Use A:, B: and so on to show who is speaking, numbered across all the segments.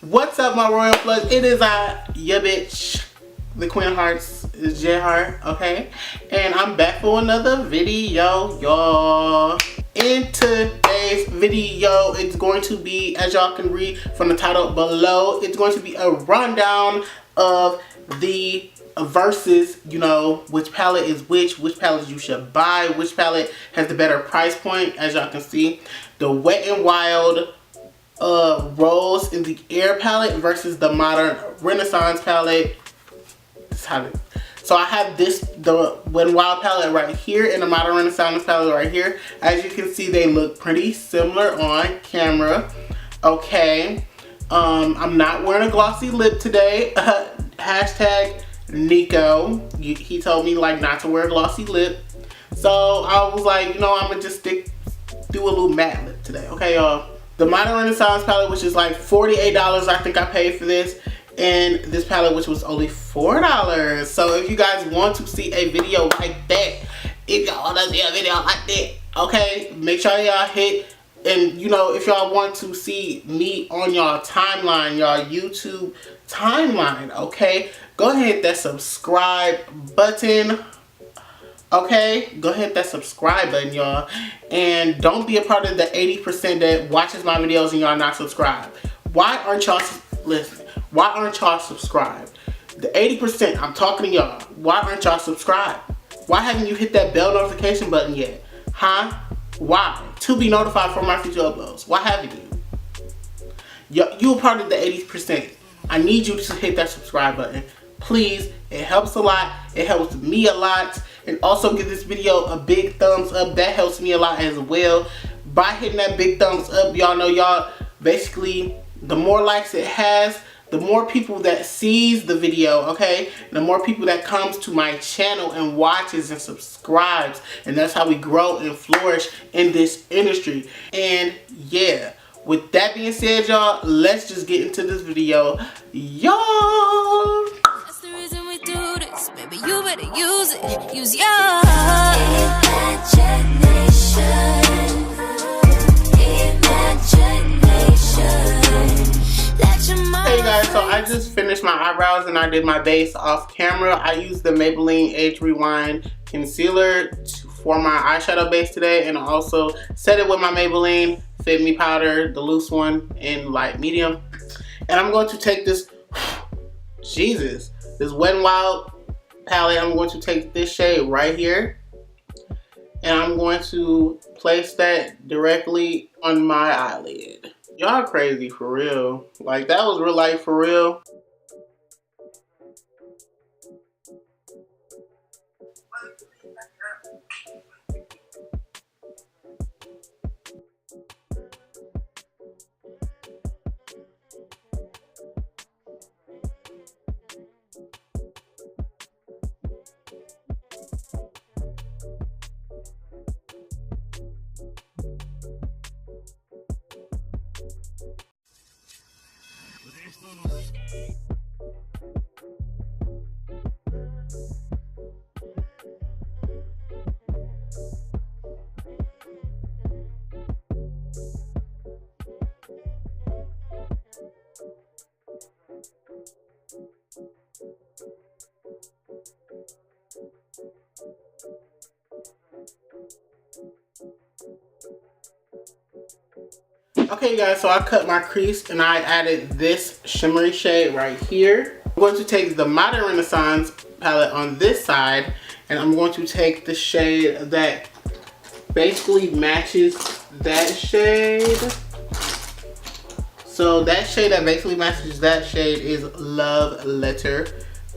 A: What's up, my royal flush? It is your bitch, the Queen of Hearts, is J Heart, okay? And I'm back for another video, y'all. In today's video, it's going to be, as y'all can read from the title below, it's going to be a rundown of the versus, you know, which palette is which palettes you should buy, which palette has the better price point. As y'all can see, the Wet n Wild Rose in the Air palette versus the Modern Renaissance palette. So I have the Wet n Wild palette right here and the Modern Renaissance palette right here. As you can see, they look pretty similar on camera. Okay. I'm not wearing a glossy lip today. Hashtag Nico. He told me like not to wear a glossy lip. So I was like, you know, I'm gonna just do a little matte lip today. Okay, y'all. The Modern Renaissance palette, which is like $48, I think I paid for this. And this palette, which was only $4. So if you guys want to see a video like that, if y'all want to see a video like that, okay, make sure y'all hit. And you know, if y'all want to see me on y'all timeline, y'all YouTube timeline, okay, go ahead and hit that subscribe button. Okay, go ahead, hit that subscribe button, y'all. And don't be a part of the 80% that watches my videos and y'all not subscribed. Why aren't y'all, listen, why aren't y'all subscribed? The 80%, I'm talking to y'all. Why aren't y'all subscribed? Why haven't you hit that bell notification button yet? Huh? Why? To be notified for my future uploads. Why haven't you? You're part of the 80%. I need you to hit that subscribe button. Please, it helps a lot. It helps me a lot. And also give this video a big thumbs up. That helps me a lot as well. By hitting that big thumbs up, y'all know y'all, basically, the more likes it has, the more people that sees the video, okay? The more people that comes to my channel and watches and subscribes. And that's how we grow and flourish in this industry. And yeah, with that being said, y'all, let's just get into this video. Y'all!
B: That's the reason we do this. Baby, you better use it. Use your imagination.
A: Hey guys, so I just finished my eyebrows and I did my base off camera. I used the Maybelline Age Rewind concealer for my eyeshadow base today, and I also set it with my Maybelline Fit Me powder, the loose one in light medium. And I'm going to take this, this Wet n Wild palette. I'm going to take this shade right here, and I'm going to place that directly on my eyelid. Y'all crazy for real. Like, that was real life for real. Okay guys, so I cut my crease and I added this shimmery shade right here. I'm going to take the Modern Renaissance palette on this side, and I'm going to take the shade that basically matches that shade. So that shade that basically matches that shade is Love Letter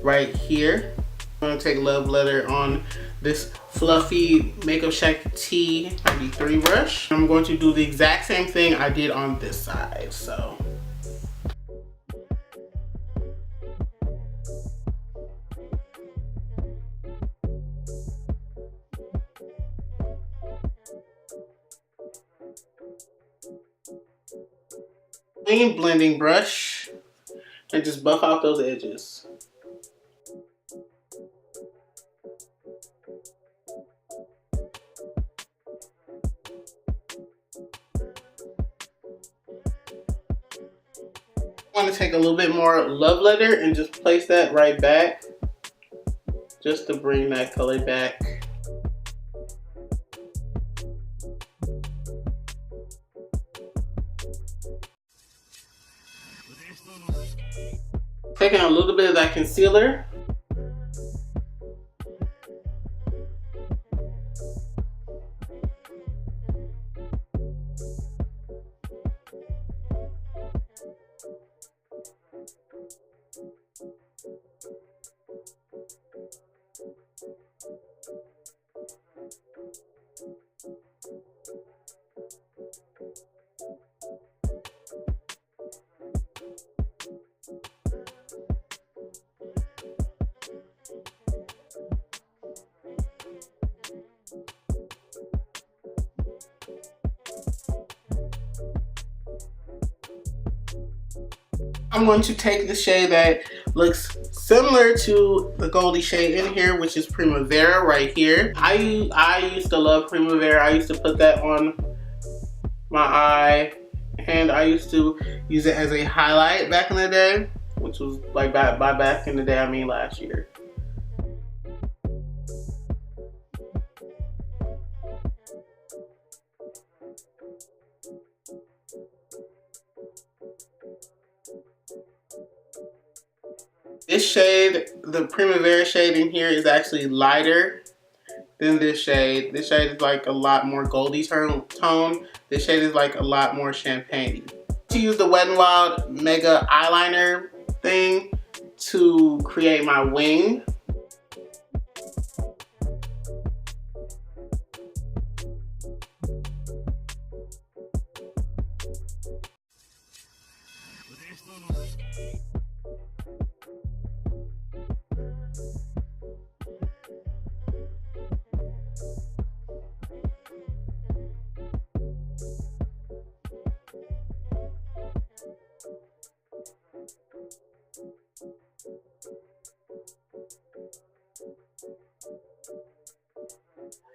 A: right here. I'm going to take Love Letter on this fluffy Makeup Shack T93 brush. I'm going to do the exact same thing I did on this side. So clean blending brush and just buff out those edges. I want to take a little bit more Love Letter and just place that right back, just to bring that color back. Taking a little bit of that concealer. I'm going to take the shade that looks similar to the Goldie shade in here, which is Primavera right here. I used to love Primavera. I used to put that on my eye, and I used to use it as a highlight back in the day, which was like back in the day, I mean last year. This shade, the Primavera shade in here, is actually lighter than this shade. This shade is like a lot more Goldie tone. This shade is like a lot more champagne. To use the Wet n Wild Mega eyeliner thing to create my wing.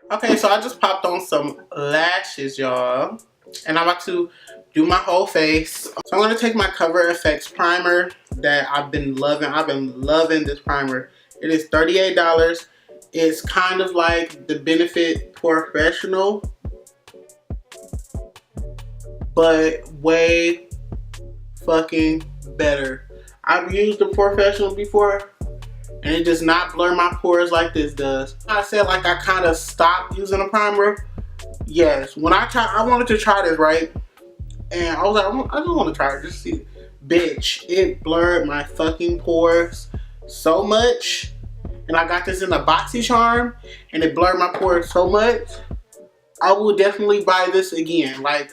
A: Okay, so I just popped on some lashes, y'all, and I'm about to do my whole face. So I'm gonna take my Cover FX primer that I've been loving. I've been loving this primer. It is $38. It's kind of like the Benefit Professional, but way fucking better. I've used the Professional before, and it does not blur my pores like this does. I said like I kind of stopped using a primer. Yes, when I wanted to try this, right? And I was like, I just want to try it, just see. Bitch, it blurred my fucking pores so much. And I got this in a BoxyCharm, and it blurred my pores so much. I will definitely buy this again. Like,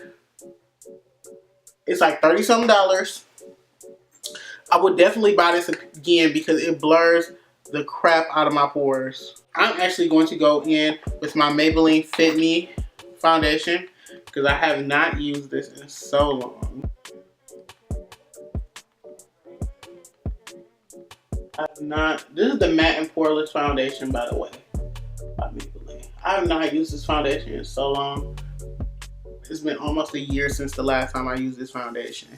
A: it's like $30-something. I would definitely buy this again because it blurs the crap out of my pores. I'm actually going to go in with my Maybelline Fit Me foundation because I have not used this in so long. This is the Matte and Poreless foundation, by the way, by Maybelline. I have not used this foundation in so long. It's been almost a year since the last time I used this foundation.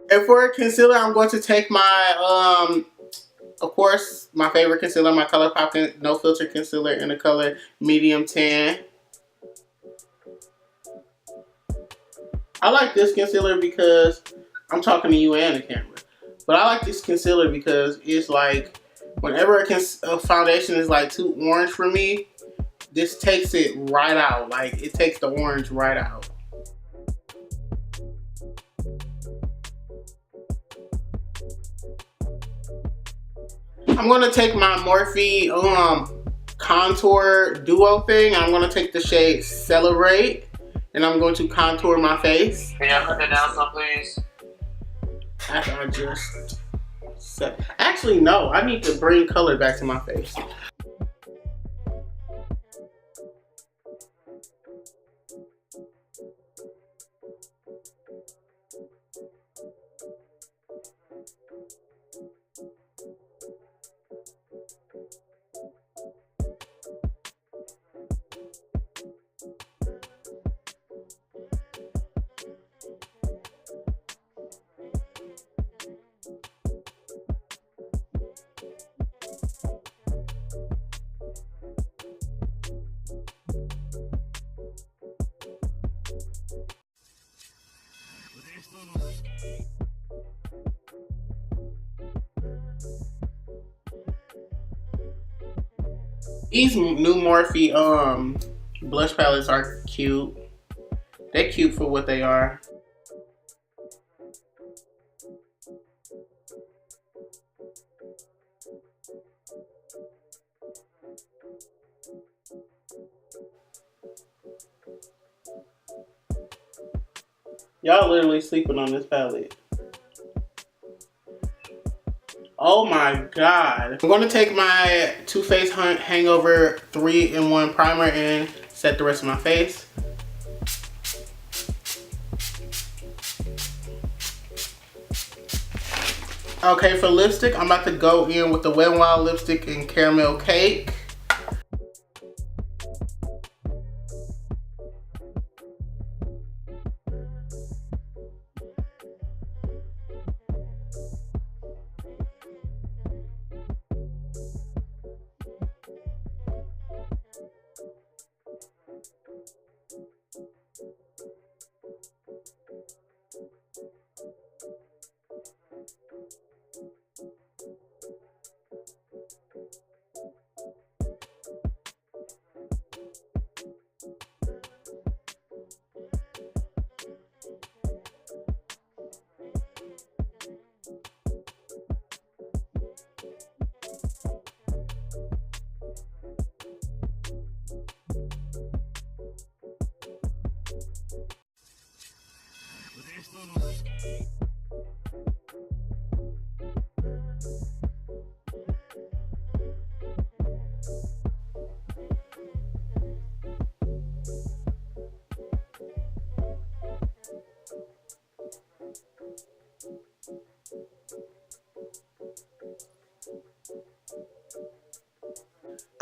A: And for concealer, I'm going to take my, of course, my favorite concealer, my ColourPop No Filter Concealer in the color Medium Tan. I like this concealer because, I'm talking to you and the camera, but I like this concealer because it's like, whenever a foundation is like too orange for me, this takes it right out. Like, it takes the orange right out. I'm going to take my Morphe contour duo thing. I'm going to take the shade Celebrate, and I'm going to contour my face.
C: Can y'all put that down some, please?
A: After I just set. Actually, no. I need to bring color back to my face. These new Morphe blush palettes are cute. They're cute for what they are. Y'all literally sleeping on this palette. Oh my god. I'm gonna take my Too Faced Hangover 3-in-1 primer and set the rest of my face. Okay, for lipstick, I'm about to go in with the Wet n Wild lipstick in Caramel Cake.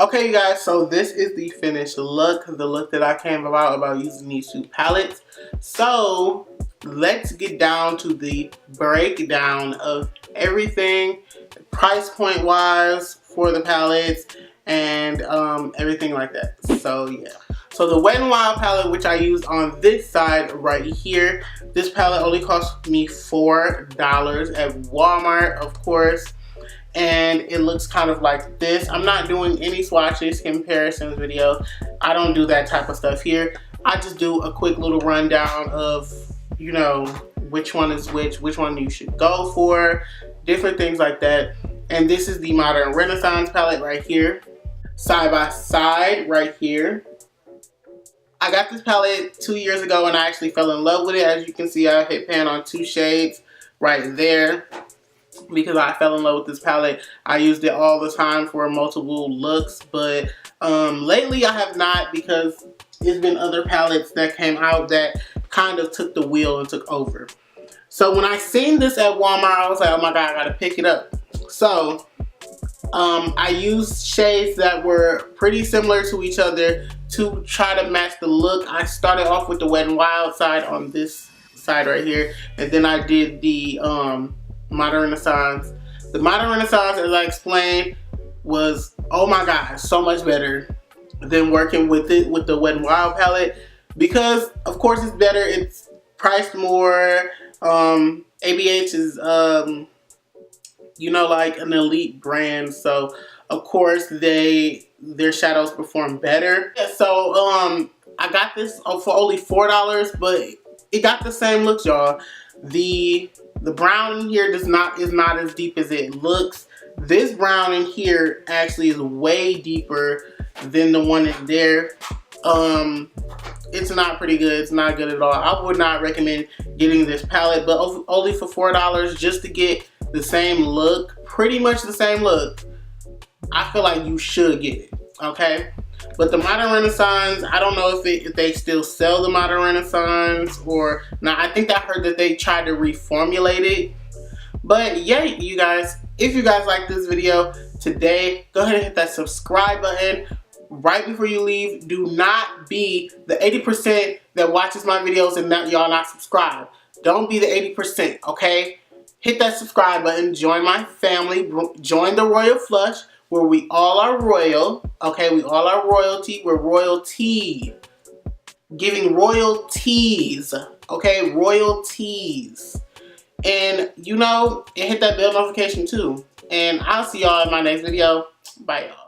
A: Okay, you guys, so this is the finished look, the look that I came about using these two palettes. So let's get down to the breakdown of everything, price point wise for the palettes and everything like that. So yeah, so the Wet n Wild palette, which I used on this side right here, this palette only cost me $4 at Walmart, of course. And it looks kind of like this. I'm not doing any swatches, comparisons video. I don't do that type of stuff here. I just do a quick little rundown of, you know, which one is which one you should go for, different things like that. And this is the Modern Renaissance palette right here. Side by side right here. I got this palette 2 years ago and I actually fell in love with it. As you can see, I hit pan on 2 shades right there, because I fell in love with this palette. I used it all the time for multiple looks, but lately I have not, because there's been other palettes that came out that kind of took the wheel and took over. So when I seen this at Walmart, I was like, oh my god, I gotta pick it up. So I used shades that were pretty similar to each other to try to match the look. I started off with the Wet n Wild side on this side right here, and then I did the Modern Renaissance. The Modern Renaissance, as I explained, was, oh my god, so much better than working with it with the Wet n Wild palette, because of course it's better, it's priced more. ABH is you know, like an elite brand, so of course their shadows perform better. Yeah, so I got this for only $4, but it got the same looks, y'all. The brown in here is not as deep as it looks. This brown in here actually is way deeper than the one in there. It's not pretty good. It's not good at all. I would not recommend getting this palette, but only for $4 just to get the same look, pretty much the same look. I feel like you should get it, okay? But the Modern Renaissance, I don't know if they still sell the Modern Renaissance or not. I think I heard that they tried to reformulate it. But yeah, you guys, if you guys like this video today, go ahead and hit that subscribe button right before you leave. Do not be the 80% that watches my videos and y'all not subscribed. Don't be the 80%, okay? Hit that subscribe button, join my family, join the Royal Flush, where we all are royal, okay? We all are royalty. We're royalty. Giving royalties, okay? Royalties. And, you know, and hit that bell notification too. And I'll see y'all in my next video. Bye, y'all.